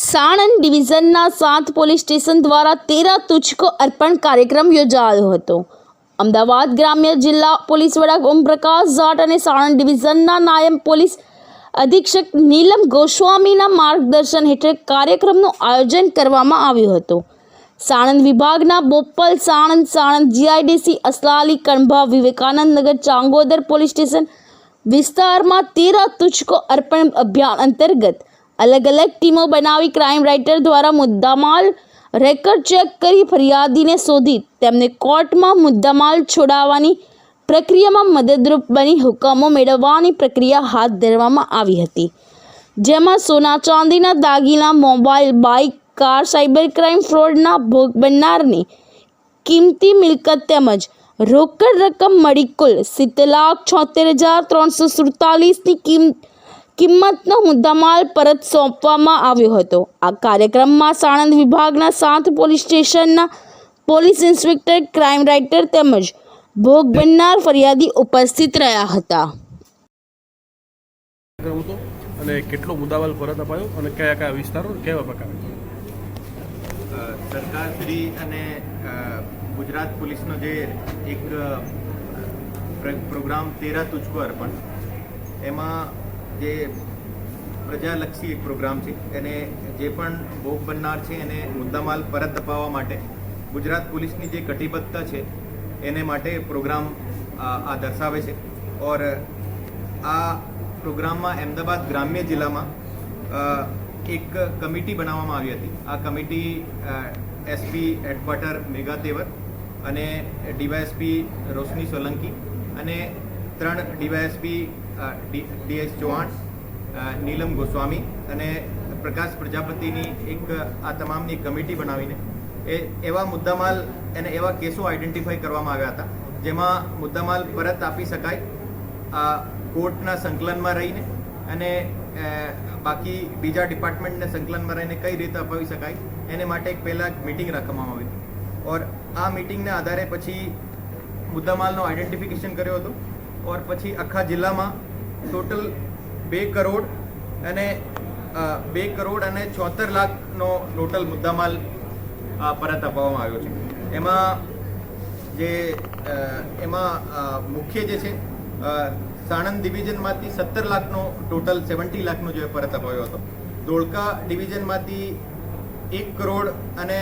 Sanand ડિવિઝનના 7 police station દ્વારા 13 તુચકો અર્પણ કાર્યક્રમ યોજાયો હતો। અમદાવાદ ગ્રામ્ય જિલ્લા પોલીસ વડા ઓમપ્રકાશ જાટ અને સાણંદ ડિવિઝનના નાયબ પોલીસ અધિક્ષક નીલમ ગોસ્વામીના માર્ગદર્શન હેઠળ કાર્યક્રમનું આયોજન કરવામાં આવ્યું હતું। સાણંદ વિભાગના બોપલ, સાણંદ જીઆઈડીસી, અસલાલી, કણભા, વિવેકાનંદ નગર, ચાંગોદર પોલીસ સ્ટેશન વિસ્તારમાં 13 તુચકો અર્પણ અભિયાન અંતર્ગત अलग अलग टीमों बनावी क्राइम राइटर द्वारा मुद्दामाल रेकर्ड चेक करी फरियादीने शोधी तेमने कोर्टमां मुद्दामाल छोड़ाववानी प्रक्रियामां मददरूप बनी हुकमो मेळववानी प्रक्रिया हाथ धरवामां आवी हती। जेमां सोना चांदीना दागीना, mobile, bike, car, cyber crime फ्रॉडना भोग बननारनी किंमती मिलकत તેમજ રોકડ રકમ મળી કુલ 7,76,347ની કિંમતનો મુદ્દામાલ પરત સોંપવામાં આવ્યો હતો। આ કાર્યક્રમમાં સાણંદ વિભાગના 7 પોલીસ સ્ટેશનના પોલીસ ઇન્સ્પેક્ટર, ક્રાઇમ રાઇટર તેમજ ભોગ બનનાર ફરિયાદી ઉપસ્થિત રહ્યા હતા। અને કેટલો મુદ્દામાલ પરત અપાયો અને કયા કયા વિસ્તારો કેવા પ્રકારે? સરકારશ્રી અને ગુજરાત પોલીસનો જે એક પ્રોગ્રામ 13 તુચકો અર્પણ, એમાં જે પ્રજાલક્ષી એક પ્રોગ્રામ છે, એને જે પણ ભોગ બનનાર છે એને મુદ્દામાલ પરત અપાવવા માટે ગુજરાત પોલીસની જે કટિબદ્ધતા છે એને માટે પ્રોગ્રામ આ દર્શાવે છે। ઓર આ પ્રોગ્રામમાં અમદાવાદ ગ્રામ્ય જિલ્લામાં એક કમિટી બનાવવામાં આવી હતી। આ કમિટી એસપી હેડક્વાર્ટર મેઘા તેવર અને ડીવાયએસપી રોશની સોલંકી અને 3 ડીવાયએસપી ડીએસ ચૌહાણ, નીલમ ગોસ્વામી અને પ્રકાશ પ્રજાપતિની એક આ તમામની કમિટી બનાવીને એવા મુદ્દામાલ અને એવા કેસો આઈડેન્ટિફાઈ કરવામાં આવ્યા હતા જેમાં મુદ્દામાલ પરત આપી શકાય કોર્ટના સંકલનમાં રહીને અને બાકી બીજા ડિપાર્ટમેન્ટને સંકલનમાં રહીને કઈ રીતે અપાવી શકાય એને માટે એક પહેલાં મીટિંગ રાખવામાં આવી હતી। ઓર આ મીટિંગના આધારે પછી મુદ્દામાલનો આઈડેન્ટિફિકેશન કર્યો હતો ઓર પછી આખા જિલ્લામાં ટોટલ 2 કરોડ અને 74 લાખનો ટોટલ મુદ્દામાલ પરત અપાવવામાં આવ્યો છે। એમાં મુખ્ય જે છે સાણંદ ડિવિઝનમાંથી 17 લાખનો ટોટલ 70 લાખનો જે પરત અપાયો હતો। ધોળકા ડિવિઝનમાંથી 1 કરોડ અને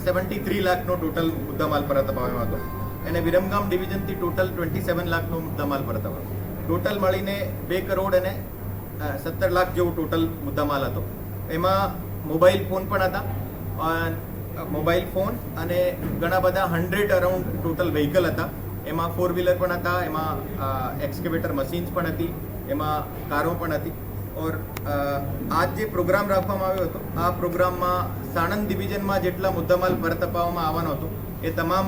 73 લાખનો ટોટલ મુદ્દામાલ પરત અપાવ્યો હતો અને વિરમગામ ડિવિઝનથી ટોટલ 27 લાખનો મુદ્દામાલ પરત અપાયો। ટોટલ મળીને 2 કરોડ અને 17 લાખ જેવો ટોટલ મુદ્દામાલ હતો। એમાં મોબાઈલ ફોન પણ હતા, મોબાઈલ ફોન અને ઘણા બધા 100 અરાઉન્ડ ટોટલ વ્હીકલ હતા। એમાં 4 વ્હીલર પણ હતા, એમાં એક્સકેવેટર મશીન્સ પણ હતી, એમાં કારો પણ હતી। ઓર આજ જે પ્રોગ્રામ રાખવામાં આવ્યો હતો આ પ્રોગ્રામમાં સાણંદ ડિવિઝનમાં જેટલા મુદ્દામાલ પરત અપાવવામાં આવવાનો હતો એ તમામ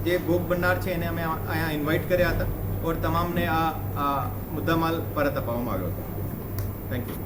જે ભોગ બનનાર છે એને અમે અહીંયા ઇન્વાઇટ કર્યા હતા ઓર તમામને આ મુદ્દામાલ પરત અપાવવામાં આવ્યો હતો। Thank you.